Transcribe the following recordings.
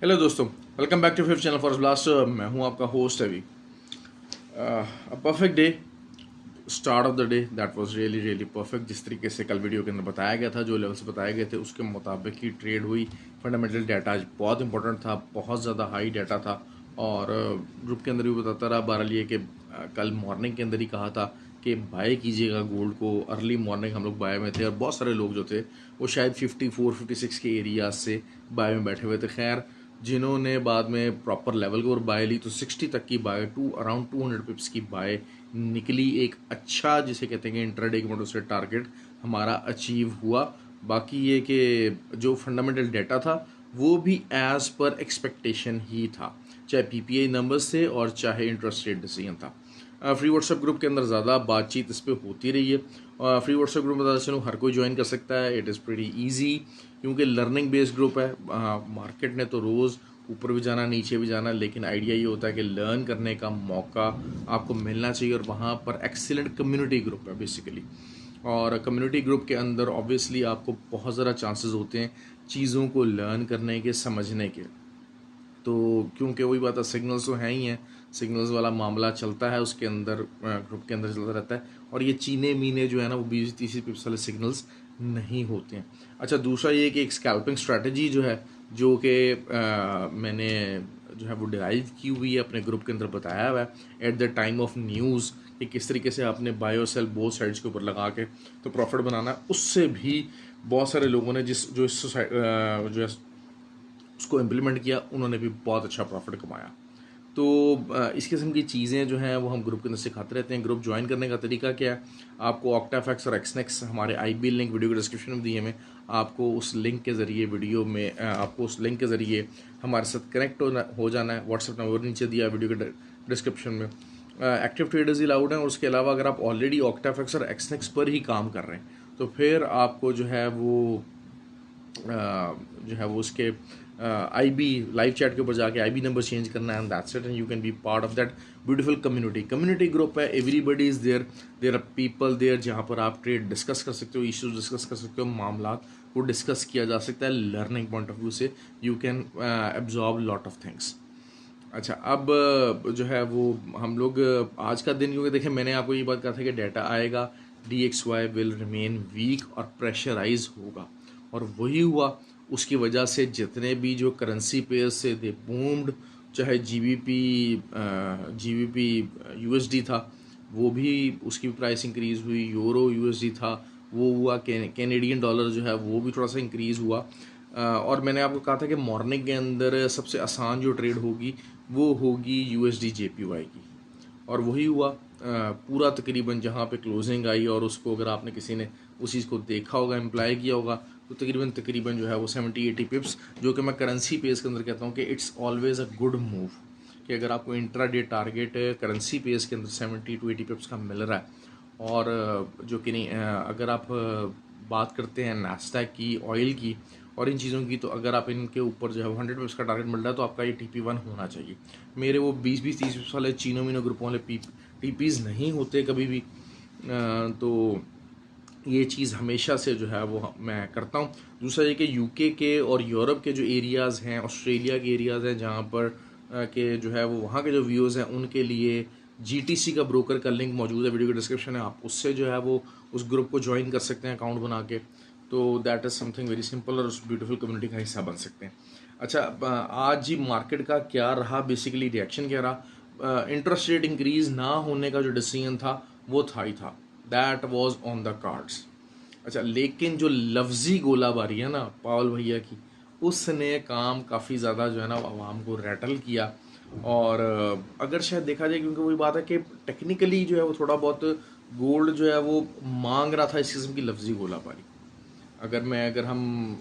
Hello दोस्तों, welcome back to fifth channel for blast. मैं हूं आपका host Abhi. Perfect day, start off the day that was really really perfect. जिस तरीके से कल वीडियो के अंदर बताया गया था, जो लेवल्स बताए गए थे उसके मुताबिक ही ट्रेड हुई। फंडामेंटल डाटा आज बहुत इंपॉर्टेंट था, बहुत ज़्यादा हाई डाटा था। और ग्रुप के अंदर भी बताता रहा बहरहाल ये कि कल मॉर्निंग के अंदर ही कहा था कि बाय कीजिएगा गोल्ड को। अर्ली मॉर्निंग हम लोग बाय में थे और बहुत सारे लोग जो थे वो शायद 54-56 के एरियाज से बाय में बैठे हुए थे। खैर, जिन्होंने बाद में प्रॉपर लेवल को और बाय ली तो 60 तक की बाय, टू अराउंड 200 पिप्स की बाय निकली। एक अच्छा जिसे कहते हैं कि इंट्राडे के मोड से टारगेट हमारा अचीव हुआ। बाकी ये कि जो फंडामेंटल डाटा था वो भी एज पर एक्सपेक्टेशन ही था, चाहे पीपीआई नंबर्स थे और चाहे इंटरेस्ट रेट डिसीजन था। फ्री व्हाट्सएप ग्रुप के अंदर ज़्यादा बातचीत इस पर होती रही है। फ्री व्हाट्सएप ग्रुप में बता चलूँ, हर कोई ज्वाइन कर सकता है। इट इज़ प्रीटी ईजी क्योंकि लर्निंग बेस्ड ग्रुप है। मार्केट ने तो रोज़ ऊपर भी जाना नीचे भी जाना, लेकिन आइडिया ये होता है कि लर्न करने का मौका आपको मिलना चाहिए। और वहाँ पर एक्सीलेंट कम्युनिटी ग्रुप है बेसिकली। और कम्युनिटी ग्रुप के अंदर ऑब्वियसली आपको बहुत ज़्यादा चांसेस होते हैं चीज़ों को लर्न करने के, समझने के। तो क्योंकि वही बात है, सिग्नल्स तो हैं ही हैं, सिग्नल्स वाला मामला चलता है उसके अंदर, ग्रुप के अंदर चलता रहता है। और ये चीने मीने जो है ना वो 20-30 पिप्स वाले सिग्नल्स नहीं होते हैं। अच्छा, दूसरा ये कि एक स्कैल्पिंग स्ट्रैटेजी जो है, जो कि मैंने जो है वो डिराइव की हुई है, अपने ग्रुप के अंदर बताया हुआ है at the time of news कि किस तरीके से आपने बाय और सेल बोथ साइड्स के ऊपर लगा के तो प्रॉफिट बनाना है। उससे भी बहुत सारे लोगों ने जो इस जो है उसको इम्प्लीमेंट किया, उन्होंने भी बहुत अच्छा प्रॉफिट कमाया। तो इस किस्म की चीज़ें जो हैं वो हम ग्रुप के अंदर सिखाते रहते हैं। ग्रुप ज्वाइन करने का तरीका क्या है, आपको ऑक्टाफैक्स और एक्सनेक्स हमारे IB लिंक वीडियो के डिस्क्रिप्शन में दिए में, आपको उस लिंक के ज़रिए वीडियो में आपको उस लिंक के ज़रिए हमारे साथ कनेक्ट हो जाना है। व्हाट्सएप नंबर नीचे दिया वीडियो के डिस्क्रिप्शन में। एक्टिव ट्रेडर्स ही अलाउड हैं। और उसके अलावा अगर आप ऑलरेडी ऑक्टाफैक्स और एक्सनेक्स पर ही काम कर रहे हैं तो फिर आपको जो है वो उसके IB लाइव चैट के ऊपर जाके IB नंबर चेंज करना है, and that's it, and you can be part of that beautiful community group है। Everybody is there, there are people there जहाँ पर आप ट्रेड डिस्कस कर सकते हो, इश्यूज डिस्कस कर सकते हो, मामला वो डिस्कस किया जा सकता है। लर्निंग पॉइंट ऑफ व्यू से you can absorb lot of things. अच्छा, अब जो है वो हम लोग आज का दिन, क्योंकि देखें मैंने आपको ये बात कहा था कि डाटा आएगा, DXY विल रिमेन वीक और प्रेशराइज होगा, और वही हुआ। उसकी वजह से जितने भी जो करेंसी पेयर्स से दे बूम्ड, चाहे GBP USD था वो भी, उसकी भी प्राइस इंक्रीज़ हुई। यूरो USD था वो हुआ। कैनेडियन डॉलर जो है वो भी थोड़ा सा इंक्रीज़ हुआ। और मैंने आपको कहा था कि मॉर्निंग के अंदर सबसे आसान जो ट्रेड होगी वो होगी USD JPY की, और वही हुआ। पूरा तकरीबन जहाँ पे क्लोजिंग आई, और उसको अगर आपने किसी ने उस चीज़ को देखा होगा, इम्प्लाई किया होगा, तो तकरीबन जो है वो 70-80 पिप्स, जो कि मैं करेंसी पेस के अंदर कहता हूँ कि it's always a good move. कि अगर आपको intraday target currency pace के अंदर 70-80 पिप्स का मिल रहा है, और जो कि नहीं, अगर आप बात करते हैं नास्डैक की, ऑयल की और इन चीज़ों की, तो अगर आप इनके ऊपर जो है 100 पिप्स का टारगेट मिल रहा है तो आपका ये TP1 होना चाहिए। मेरे वो 20-20-30 पिप्स वाले चीनो मीनो ग्रुपों वाले TPs नहीं होते कभी भी। तो ये चीज़ हमेशा से जो है वो मैं करता हूँ। दूसरा ये कि UK के और यूरोप के जो एरियाज़ हैं, ऑस्ट्रेलिया के एरियाज़ हैं, जहाँ पर के जो है वो वहाँ के जो व्यूज़ हैं उनके लिए GTC का ब्रोकर का लिंक मौजूद है, वीडियो के डिस्क्रिप्शन है। आप उससे जो है वो उस ग्रुप को ज्वाइन कर सकते हैं अकाउंट बना के। तो that is something very simple, और उस ब्यूटीफुल कम्युनिटी का हिस्सा बन सकते हैं। अच्छा, आज ही मार्केट का क्या रहा, बेसिकली रिएक्शन क्या रहा। इंटरेस्ट रेट इंक्रीज ना होने का जो डिसीजन था वो था ही था, that was on the cards. अच्छा, लेकिन जो लफ्जी गोलाबारी है ना पावल भैया की, उसने काम काफ़ी ज़्यादा जो है ना आवाम को रैटल किया। और अगर शायद देखा जाए, क्योंकि वही बात है कि टेक्निकली जो है वो थोड़ा बहुत गोल्ड जो है वो मांग रहा था इस किस्म की लफ्जी गोलाबारी। अगर हम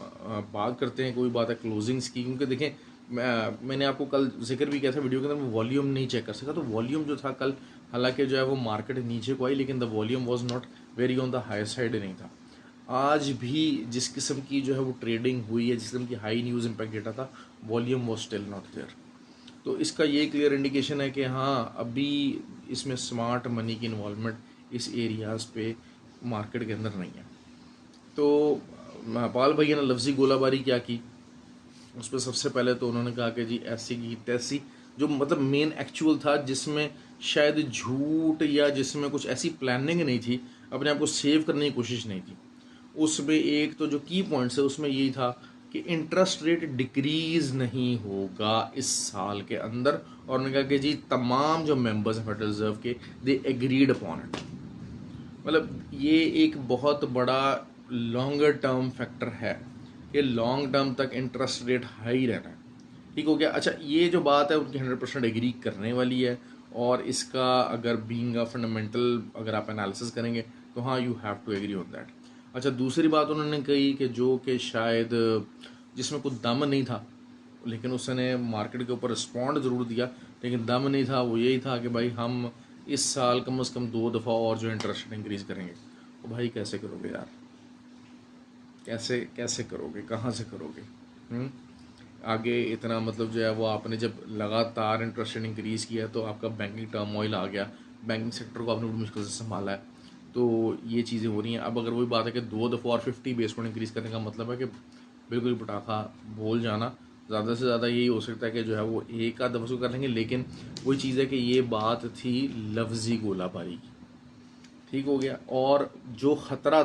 बात करते हैं, कोई बात है क्लोजिंग्स की, क्योंकि देखें मैंने आपको कल जिक्र भी किया था वीडियो के अंदर, मैं वॉल्यूम नहीं चेक कर सका। तो वॉल्यूम जो था कल, हालांकि जो है वो मार्केट नीचे को आई, लेकिन the volume was not very on the high side नहीं था। आज भी जिस किस्म की जो है वो ट्रेडिंग हुई है, जिस किस्म की हाई न्यूज़ इम्पैक्ट डेटा था, volume was still not there. तो इसका ये क्लियर इंडिकेशन है कि हाँ, अभी इसमें स्मार्ट मनी की इन्वॉल्वमेंट इस एरियाज़ पे मार्केट के अंदर नहीं है। तो पाल भैया ने लफ्जी गोलाबारी क्या की, उस पर सबसे पहले तो उन्होंने कहा कि जी ऐसी की तैसी, जो मतलब मेन एक्चुअल था, जिसमें शायद झूठ या जिसमें कुछ ऐसी प्लानिंग नहीं थी, अपने आप को सेव करने की कोशिश नहीं थी। उसमें एक तो जो की पॉइंट्स है उसमें यही था कि इंटरेस्ट रेट डिक्रीज नहीं होगा इस साल के अंदर, और उन्होंने कहा कि जी तमाम जो मेंबर्स हैं फेडरल रिजर्व के, दे एग्रीड अपॉन इट। मतलब ये एक बहुत बड़ा लॉन्गर टर्म फैक्टर है कि लॉन्ग टर्म तक इंटरेस्ट रेट हाई रहना है। ठीक हो गया। अच्छा, ये जो बात है उनकी 100% एग्री करने वाली है, और इसका अगर बीइंग अ फंडामेंटल अगर आप एनालिसिस करेंगे तो हाँ, you have to agree on that. अच्छा, दूसरी बात उन्होंने कही कि जो कि शायद जिसमें कुछ दम नहीं था, लेकिन उसने मार्केट के ऊपर रिस्पॉन्ड ज़रूर दिया, लेकिन दम नहीं था, वो यही था कि भाई हम इस साल कम से कम 2 दफ़ा और जो इंटरेस्ट रेट इंक्रीज़ करेंगे। तो भाई कैसे करोगे यार, कैसे कैसे करोगे, कहाँ से करोगे? आगे इतना मतलब जो है वो आपने जब लगातार इंटरेस्ट रेट इंक्रीज़ किया तो आपका बैंकिंग टर्मोइल आ गया, बैंकिंग सेक्टर को आपने बड़ी मुश्किल से संभाला है, तो ये चीज़ें हो रही हैं। अब अगर वही बात है कि 2 दफ़ा और 50 बेस पॉइंट इंक्रीज़ करने का मतलब है कि बिल्कुल पटाखा बोल जाना, ज़्यादा से ज़्यादा यही हो सकता है कि जो है वो एक आध दफ़ा कर लेंगे, लेकिन वही चीज़ है कि ये बात थी लफ्ज़ी गोलाबारी की। ठीक हो गया। और जो ख़तरा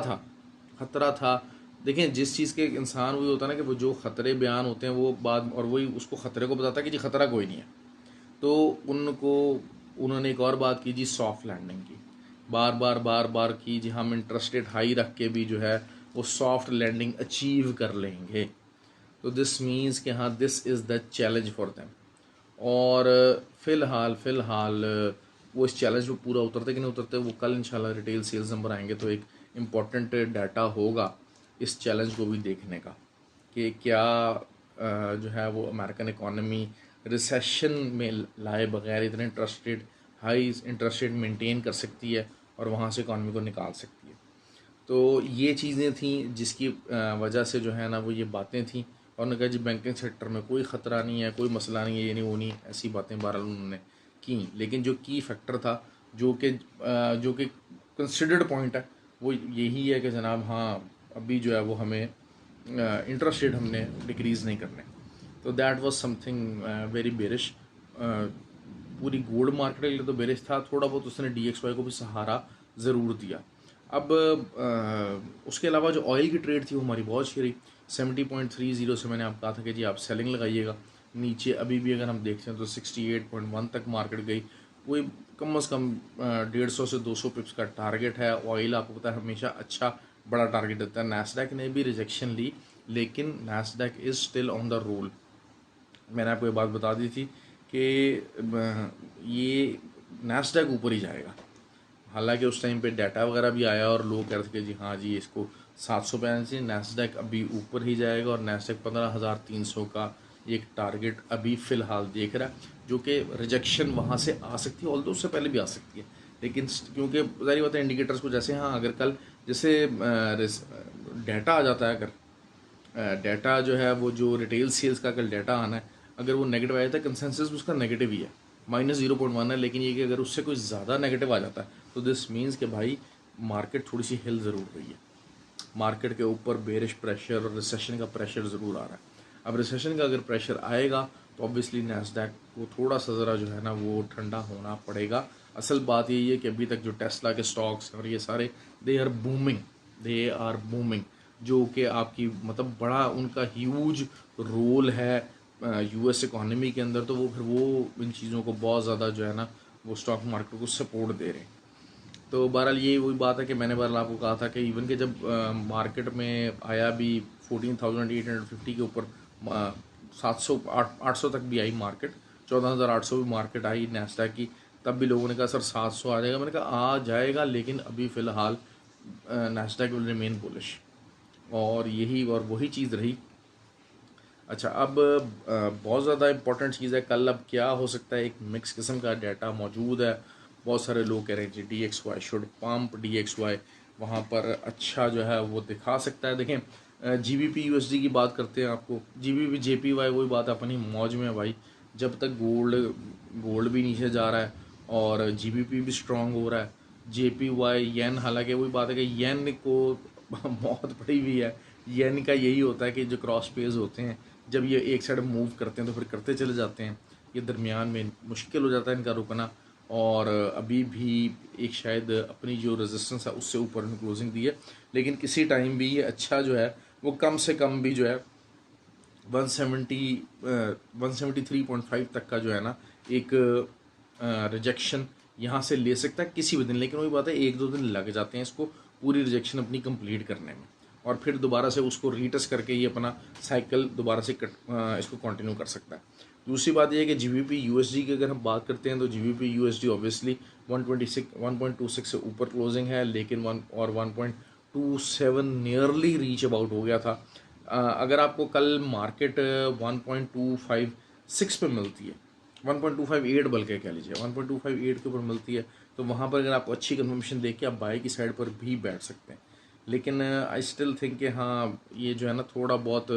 था, देखें जिस चीज़ के इंसान वही होता है ना कि वो जो ख़तरे बयान होते हैं वो बाद, और वही उसको ख़तरे को बताता है कि जी ख़तरा कोई नहीं है। तो उन्होंने एक और बात की जी सॉफ्ट लैंडिंग की, बार बार की जी हम इंटरेस्ट रेट हाई रख के भी जो है वो सॉफ्ट लैंडिंग अचीव कर लेंगे। तो दिस मीन्स कि हाँ, this is the challenge for them. और फ़िलहाल वो इस चैलेंज में पूरा उतरते कि नहीं उतरते, वो कल इंशाल्लाह रिटेल सेल्स नंबर आएंगे तो एक इम्पॉर्टेंट डाटा होगा इस चैलेंज को भी देखने का कि क्या जो है वो अमेरिकन इकॉनमी रिसेशन में लाए बगैर इतने हाई इंटरेस्ट रेट मेंटेन कर सकती है और वहाँ से इकॉनमी को निकाल सकती है। तो ये चीज़ें थी जिसकी वजह से जो है ना वो ये बातें थी। और उन्होंने कहा जी बैंकिंग सेक्टर में कोई ख़तरा नहीं है, कोई मसला नहीं है, ये नहीं वो नहीं, ऐसी बातें बहरहाल उन्होंने की। लेकिन जो की फैक्टर था, जो कि कंसिडर्ड पॉइंट है, वो यही है कि जनाब हाँ, अभी जो है वो हमें इंटरेस्ट रेट हमने डिक्रीज़ नहीं करने। तो that was something very bearish. पूरी गोल्ड मार्केट के लिए तो बेरिश था, थोड़ा बहुत उसने DXY को भी सहारा ज़रूर दिया। अब उसके अलावा जो ऑयल की ट्रेड थी वो हमारी बहुत अच्छी रही। 70.30 से मैंने आपको कहा था कि जी आप सेलिंग लगाइएगा। नीचे अभी भी अगर हम देखते हैं तो 68.1 तक मार्केट गई। वही कम से कम 150 से 200 पिप्स का टारगेट है। ऑयल आपको पता है हमेशा अच्छा बड़ा टारगेट देता है। नैस्डैक ने भी रिजेक्शन ली, लेकिन Nasdaq is still on the roll. मैंने आपको ये बात बता दी थी कि ये नैस्डैक ऊपर ही जाएगा। हालांकि उस टाइम पे डाटा वगैरह भी आया और लोग कह रहे थे कि जी हाँ जी इसको 700 पे आना चाहिए, नैस्डैक अभी ऊपर ही जाएगा और नैस्डैक 15,300 का एक टारगेट अभी फ़िलहाल देख रहा है, जो कि रिजेक्शन वहाँ से आ सकती है, ऑल्दो उससे पहले भी आ सकती है। लेकिन क्योंकि जारी बात है इंडिकेटर्स को जैसे हाँ, अगर कल जैसे डाटा आ जाता है, अगर डाटा जो है वो जो रिटेल सेल्स का कल डाटा आना है, अगर वो नेगेटिव आया था, कंसेंसस उसका नेगेटिव ही है, -0.1 है, लेकिन ये कि अगर उससे कोई ज़्यादा नेगेटिव आ जाता है तो दिस मीन्स कि भाई मार्केट थोड़ी सी हिल ज़रूर रही है, मार्केट के ऊपर बेरिश प्रेशर और रिसेशन का प्रेशर ज़रूर आ रहा है। अब रिसेशन का अगर प्रेशर आएगा तो ऑब्वियसली नैस्डैक को थोड़ा सा ज़रा जो है ना वो ठंडा होना पड़ेगा। असल बात यही है कि अभी तक जो टेस्ला के स्टॉक्स और ये सारे दे आर बूमिंग, जो कि आपकी मतलब बड़ा उनका ह्यूज रोल है US इकॉनमी के अंदर, तो वो फिर वो इन चीज़ों को बहुत ज़्यादा जो है ना वो स्टॉक मार्केट को सपोर्ट दे रहे हैं। तो बहरहाल ये वही बात है कि मैंने बहरहाल आपको कहा था कि इवन के जब मार्केट में आया भी 14,850 के ऊपर, 800 तक भी आई मार्केट, 14,800 भी मार्केट आई नैस्डैक की, तब भी लोगों ने कहा सर 700 आ जाएगा। मैंने कहा आ जाएगा, लेकिन अभी फ़िलहाल नैस्डैक विल रिमेन बुलिश, और वही चीज़ रही। अच्छा, अब बहुत ज़्यादा इंपॉर्टेंट चीज़ है कल। अब क्या हो सकता है, एक मिक्स किस्म का डाटा मौजूद है। बहुत सारे लोग कह रहे हैं जी DXY शुड पंप, DXY वहाँ पर अच्छा जो है वो दिखा सकता है। देखें GBP USD की बात करते हैं, आपको GBP JPY वही बात है, अपनी मौज में है भाई। जब तक गोल्ड भी नीचे जा रहा है और GBP भी स्ट्रॉन्ग हो रहा है, JPY येन, हालांकि वही बात है कि येन को मौत पड़ी हुई है। येन का यही होता है कि जो क्रॉस पेज होते हैं जब ये एक साइड मूव करते हैं तो फिर करते चले जाते हैं, ये दरमियान में मुश्किल हो जाता है इनका रुकना। और अभी भी एक शायद अपनी जो रेजिस्टेंस है उससे ऊपर इन्होंने क्लोजिंग दी है, लेकिन किसी टाइम भी ये अच्छा जो है वो कम से कम भी जो है 173.5 तक का जो है ना एक रिजेक्शन यहाँ से ले सकता है किसी भी दिन। लेकिन वही बात है, एक दो दिन लग जाते हैं इसको पूरी रिजेक्शन अपनी कंप्लीट करने में, और फिर दोबारा से उसको रीटेस्ट करके ये अपना साइकिल दोबारा से इसको कंटिन्यू कर सकता है। दूसरी बात यह है कि जीबीपी यूएसडी की अगर हम बात करते हैं तो जीबीपी यूएसडी ऑब्वियसली 126 से ऊपर क्लोजिंग है, लेकिन 1.27 नियरली रीच अबाउट हो गया था। अगर आपको कल मार्केट 1.256 पे मिलती है, 1.258 बल्कि कह लीजिए 1.258 के ऊपर मिलती है, तो वहाँ पर अगर आपको अच्छी कन्फर्मेशन देख के आप बाय की साइड पर भी बैठ सकते हैं। लेकिन आई स्टिल थिंक कि हाँ ये जो है ना थोड़ा बहुत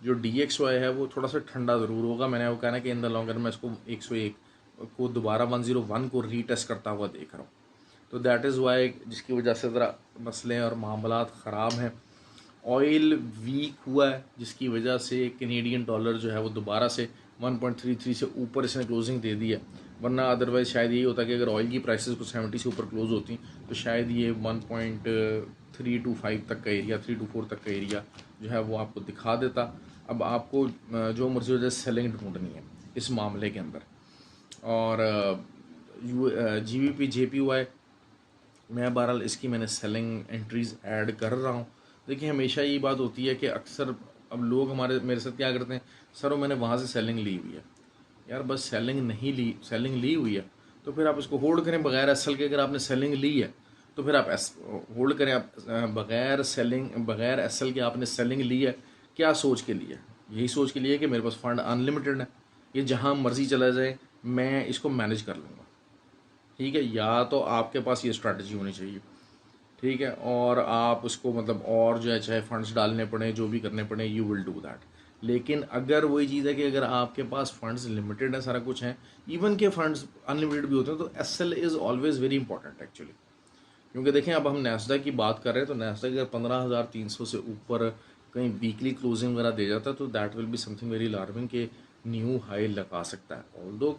जो DXY है वो थोड़ा सा ठंडा ज़रूर होगा। मैंने वो कहना कि इन द लॉन्ग रन मैं इसको 101 को दोबारा 101 को रीटेस्ट करता हुआ देख रहा हूँ। तो दैट इज़ वाई, जिसकी वजह से ज़रा मसले और मामलात ख़राब हैं। ऑयल वीक हुआ है जिसकी वजह से कैनेडियन डॉलर जो है वो दोबारा से 1.33 से ऊपर इसने क्लोजिंग दे दी है, वरना अदरवाइज़ शायद यही होता कि अगर ऑयल की प्राइसेस को 70 से ऊपर क्लोज होती तो शायद ये 1.325 तक का एरिया, 3 to 4 तक का एरिया जो है वो आपको दिखा देता। अब आपको जो मर्जी हो जाए सेलिंग ढूंढनी है इस मामले के अंदर। और GBP JPY मैं बहरहाल इसकी मैंने सेलिंग एंट्रीज़ ऐड कर रहा हूँ। देखिए हमेशा ये बात होती है कि अक्सर अब लोग मेरे साथ क्या करते हैं, सर मैंने वहाँ से सेलिंग ली हुई है। यार बस सेलिंग नहीं ली, सेलिंग ली हुई है तो फिर आप इसको होल्ड करें बगैर एसएल के। अगर आपने सेलिंग ली है तो फिर आप होल्ड करें। आप बगैर एसएल के आपने सेलिंग ली है, क्या सोच के लिए? यही सोच के लिए कि मेरे पास फंड अनलिमिटेड है, ये जहाँ मर्जी चला जाए मैं इसको मैनेज कर लूँगा। ठीक है, या तो आपके पास ये स्ट्रैटेजी होनी चाहिए, ठीक है, और आप उसको मतलब और जो है चाहे फंड्स डालने पड़े जो भी करने पड़े यू विल डू दैट। लेकिन अगर वही चीज़ है कि अगर आपके पास फंड्स लिमिटेड है, सारा कुछ है, इवन के फंड्स अनलिमिटेड भी होते हैं, तो SL is always very important actually. क्योंकि देखें अब हम नैस्डैक की बात कर रहे हैं तो नैस्डैक अगर 15,300 से ऊपर कहीं वीकली क्लोजिंग वगैरह दे जाता है तो that will be something very alarming कि न्यू हाई लगा सकता है। ऑल्दो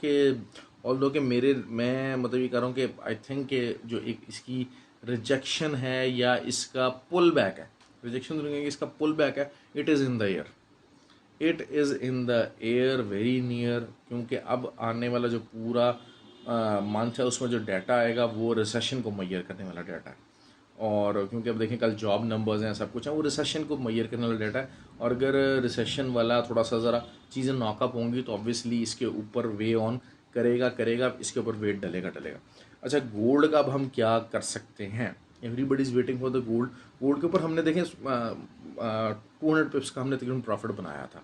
के मैं मतलब ये कह रहा हूँ कि आई थिंक कि जो एक इसकी रिजेक्शन है या इसका पुल बैक है, रिजेक्शन तो नहीं कहेंगे, इसका पुल बैक है, it is in the air, it is in the air very near. क्योंकि अब आने वाला जो पूरा मंथ है उसमें जो डाटा आएगा वो रिसेशन को मैयर करने वाला डाटा है। और क्योंकि अब देखें कल जॉब नंबर्स हैं, सब कुछ है, वो रिसेशन को मैयर करने वाला डाटा है। और अगर रिसेशन वाला थोड़ा सा ज़रा चीज़ें नॉकअप होंगी तो ऑब्वियसली इसके ऊपर वे ऑन करेगा, इसके ऊपर वेट डलेगा। अच्छा, गोल्ड का अब हम क्या कर सकते हैं? Everybody is waiting for the gold के ऊपर हमने देखें 200 पिप्स का हमने तकरीबन प्रॉफिट बनाया था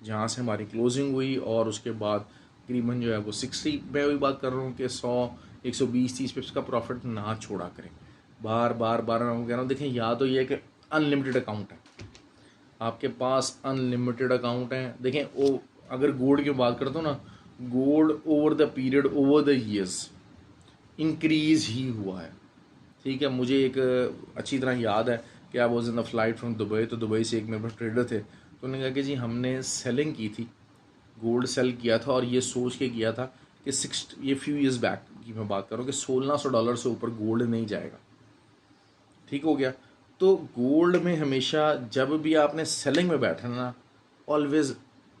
जहाँ से हमारी क्लोजिंग हुई, और उसके बाद तकरीबन जो है वो 60, मैं वही बात कर रहा हूँ कि 100-120-30 पिप्स का प्रॉफिट ना छोड़ा करें। बार बार मैं कह रहा हूँ, देखें या तो ये है कि अनलिमिटेड अकाउंट है, आपके पास अनलिमिटेड अकाउंट है। देखें वो अगर गोल्ड की बात करता हूँ ना, gold over the period, over the years increase ही हुआ है। ठीक है, मुझे एक अच्छी तरह याद है कि I was in the flight from Dubai, तो दुबई से एक मेरे पास ट्रेडर थे, तो उन्होंने कहा कि जी हमने सेलिंग की थी, गोल्ड सेल किया था, और ये सोच के किया था कि ये फ्यू ईयर्स बैक की मैं बात कर रहा हूँ कि $1,600 से ऊपर गोल्ड नहीं जाएगा। ठीक हो गया। तो गोल्ड में हमेशा जब भी आपने सेलिंग में बैठना ना, ऑलवेज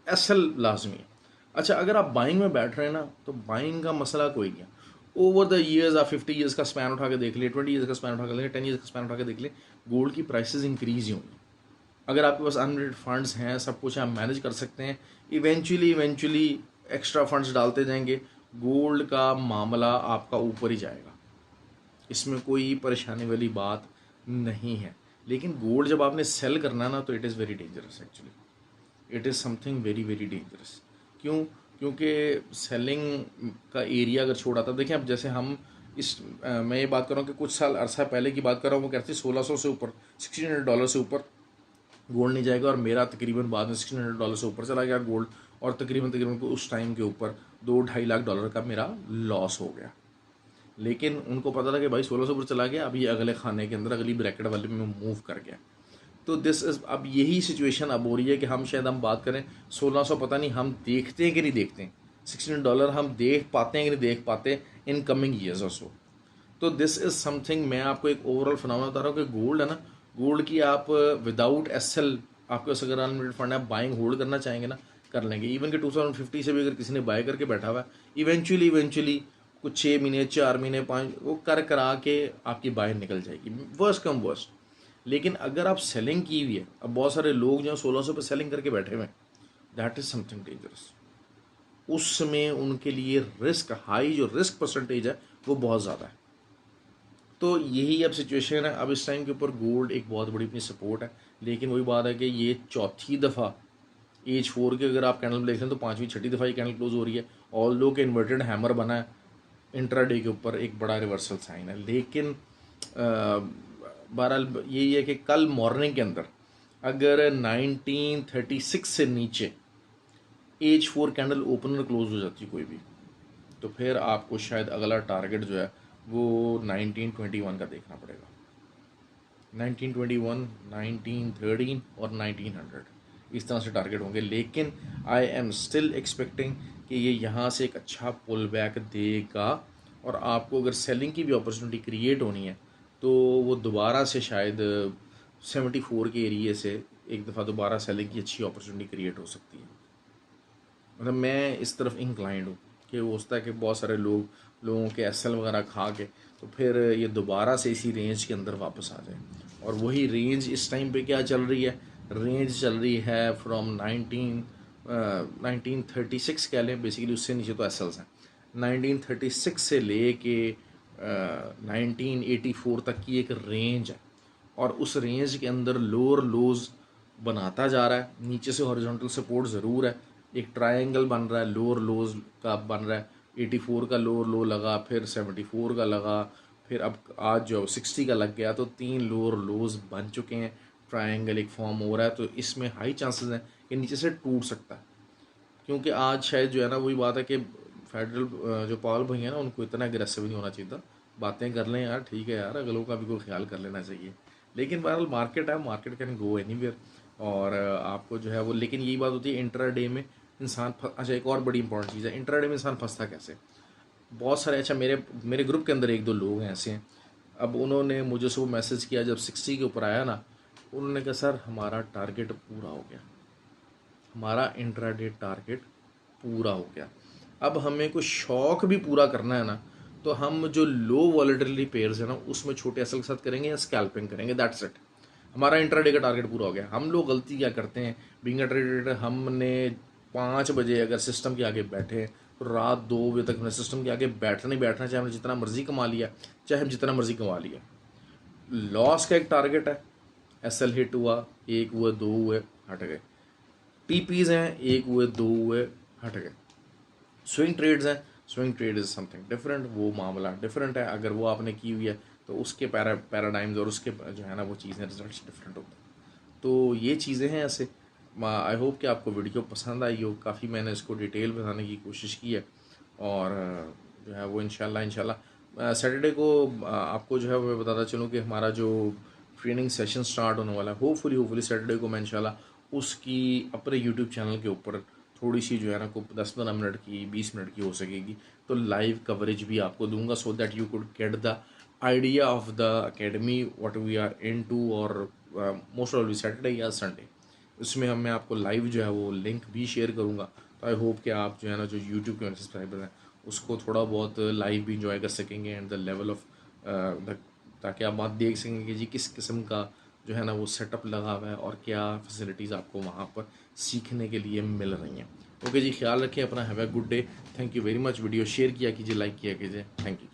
एसएल लाजमी है। अच्छा, अगर आप बाइंग में बैठ रहे हैं ना तो बाइंग का मसला कोई नहीं है। ओवर द ईयर्स आप 50 ईयर्स का स्पैन उठा के देख लिए, 20 ईयर्स का स्पैन उठा के देख लिए, 10 ईयर्स का स्पैन उठा के देख लिए, गोल्ड की प्राइसेस इंक्रीज ही होंगी। अगर आपके पास अनलिमिटेड फंड्स हैं, सब कुछ आप मैनेज कर सकते हैं, इवेंचुअली एक्स्ट्रा फंड्स डालते जाएंगे, गोल्ड का मामला आपका ऊपर ही जाएगा, इसमें कोई परेशानी वाली बात नहीं है। लेकिन गोल्ड जब आपने सेल करना ना तो it is very dangerous actually, it is something very very dangerous. क्यों? क्योंकि सेलिंग का एरिया अगर छोड़ा था, देखिए अब जैसे हम मैं ये बात कर रहा हूँ कि कुछ साल अरसा पहले की बात कर रहा हूँ, वो कहते 1600 से ऊपर, $1,600 से ऊपर गोल्ड नहीं जाएगा, और मेरा तकरीबन बाद में $1,600 से ऊपर चला गया गोल्ड, और तकरीबन उस टाइम के ऊपर $2-2.5 लाख का मेरा लॉस हो गया। लेकिन उनको पता था कि भाई 1600 ऊपर चला गया, अभी अगले खाने के अंदर अगली ब्रैकेट वाले में मूव कर गया। तो दिस इज़ अब यही सिचुएशन अब हो रही है कि हम बात करें 1600, पता नहीं हम देखते हैं कि नहीं देखते हैं, $16 हम देख पाते हैं कि नहीं देख पाते इन कमिंग ईयर्स और सो। तो दिस इज़ समथिंग, मैं आपको एक ओवरऑल फिनोमेना बता रहा हूँ कि गोल्ड है ना, गोल्ड की आप विदाउट एसएल आपके पास अगर अनलिमिटेड फंड है, आप बाइंग होल्ड करना चाहेंगे ना, कर लेंगे। इवन कि 2050 से भी अगर किसी ने बाय करके बैठा हुआ है, इवेंचुअली कुछ 6 महीने 4 महीने 5 वो कर करा के आपकी बाय निकल जाएगी, वर्स्ट कम वर्स्ट। लेकिन अगर आप सेलिंग की हुई है, अब बहुत सारे लोग जो 1600 पे सेलिंग करके बैठे हुए हैं, दैट इज़ समथिंग डेंजरस। उसमें उनके लिए रिस्क हाई, जो रिस्क परसेंटेज है वो बहुत ज़्यादा है। तो यही अब सिचुएशन है। अब इस टाइम के ऊपर गोल्ड एक बहुत बड़ी अपनी सपोर्ट है, लेकिन वही बात है कि ये चौथी दफ़ा एज 4 के अगर आप कैंडल देख लें तो 5वीं 6ठी दफ़ा ये कैंडल क्लोज हो रही है। ऑल दो के इन्वर्टेड हैमर बना है इंट्राडे के ऊपर, एक बड़ा रिवर्सल साइन है। लेकिन बहरहाल यही है कि कल मॉर्निंग के अंदर अगर 1936 से नीचे एज 4 कैंडल ओपन और क्लोज हो जाती है कोई भी, तो फिर आपको शायद अगला टारगेट जो है वो 1921 का देखना पड़ेगा। 1921, 1913 और 1900 इस तरह से टारगेट होंगे। लेकिन आई एम स्टिल एक्सपेक्टिंग कि ये यहाँ से एक अच्छा पुल बैक देगा, और आपको अगर सेलिंग की भी अपॉर्चुनिटी क्रिएट होनी है तो वो दोबारा से शायद 74 के एरिए से एक दफ़ा दोबारा सेलिंग की अच्छी अपॉर्चुनिटी क्रिएट हो सकती है। मतलब मैं इस तरफ इंक्लाइंड हूँ कि हो सकता है कि बहुत सारे लोगों के एसएल वगैरह खा के तो फिर ये दोबारा से इसी रेंज के अंदर वापस आ जाए। और वही रेंज इस टाइम पे क्या चल रही है, रेंज चल रही है फ्रॉम 1936 कह लें बेसिकली, उससे नीचे तो एसएल्स हैं। 1936 से ले के 1984 तक की एक रेंज है, और उस रेंज के अंदर लोअर लोज बनाता जा रहा है। नीचे से हॉरिजॉन्टल सपोर्ट ज़रूर है, एक ट्रायंगल बन रहा है, लोअर लोज का बन रहा है। 84 का लोअर लो लगा, फिर 74 का लगा, फिर अब आज जो 60 का लग गया, तो 3 लोअर लोज बन चुके हैं। ट्रायंगल एक फॉर्म हो रहा है, तो इसमें हाई चांसेस हैं कि नीचे से टूट सकता है। क्योंकि आज शायद जो है ना वही बात है कि फेडरल जो पावल भाई है ना, उनको इतना एग्रेसिव नहीं होना चाहिए था। बातें कर लें यार, ठीक है यार, अगलों का भी कोई ख्याल कर लेना चाहिए। लेकिन बहरहाल मार्केट है, मार्केट कैन गो एनीवेयर। और आपको जो है वो, लेकिन यही बात होती है इंट्राडे में इंसान अच्छा एक और बड़ी इंपॉर्टेंट चीज़ है, इंट्राडे में इंसान फंसता कैसे। बहुत सारे, अच्छा मेरे ग्रुप के अंदर 1-2 लोग हैं ऐसे हैं। अब उन्होंने मुझे सुबह मैसेज किया जब 60 के ऊपर आया ना, उन्होंने कहा सर हमारा टारगेट पूरा हो गया, हमारा इंट्राडे टारगेट पूरा हो गया। अब हमें कुछ शौक भी पूरा करना है ना, तो हम जो लो वॉलेटिलिटी पेयर्स है ना उसमें छोटे एसल के साथ करेंगे या स्कैल्पिंग करेंगे, दैट्स इट। हमारा इंट्राडे का टारगेट पूरा हो गया। हम लोग गलती क्या करते हैं बीइंग अ ट्रेडर, हमने 5 बजे अगर सिस्टम के आगे बैठे तो रात 2 बजे तक हमने सिस्टम के आगे बैठना ही बैठना, चाहे हमने जितना मर्जी कमा लिया, चाहे हम जितना मर्जी कमा लिया। लॉस का एक टारगेट है, एसएल हिट हुआ, 1 हुए 2 हुए हट गए, टीपीज हैं 1 हुए 2 हुए हट गए, स्विंग ट्रेड्स हैं, swing trade is something different, वो मामला डिफरेंट है। अगर वो आपने की हुई है तो उसके पैराडाइम्स और उसके जो है ना वो चीज़ें रिजल्ट्स डिफरेंट होते हैं। तो ये चीज़ें हैं ऐसे। आई होप कि आपको वीडियो पसंद आई हो, काफ़ी मैंने इसको डिटेल बताने की कोशिश की है। और जो है वो इंशाल्लाह सैटरडे को आपको जो है मैं बताता चलूँ कि हमारा जो ट्रेनिंग सेशन स्टार्ट होने वाला है, होपफुली सैटरडे को मैं इंशाल्लाह उसकी अपने यूट्यूब चैनल के ऊपर थोड़ी सी जो है ना को 10-15 मिनट की 20 मिनट की हो सकेगी तो लाइव कवरेज भी आपको दूंगा, so that you could get the idea of the academy what we are into. और मोस्ट ऑफ सैटरडे या संडे उसमें मैं आपको लाइव जो है वो लिंक भी शेयर करूँगा। तो आई होप कि आप जो है ना जो यूट्यूब के सब्सक्राइबर हैं उसको थोड़ा बहुत लाइव भी इंजॉय कर सकेंगे एंड द लेवल ऑफ ताकि आप बात देख सकेंगे कि जी किस किस्म का जो है ना वो सेटअप लगा हुआ है और क्या फैसिलिटीज़ आपको वहाँ पर सीखने के लिए मिल रही हैं। ओके जी, ख्याल रखें अपना, have a good day, thank you very much. Video share किया कीजिए, लाइक किया कीजिए, थैंक यू।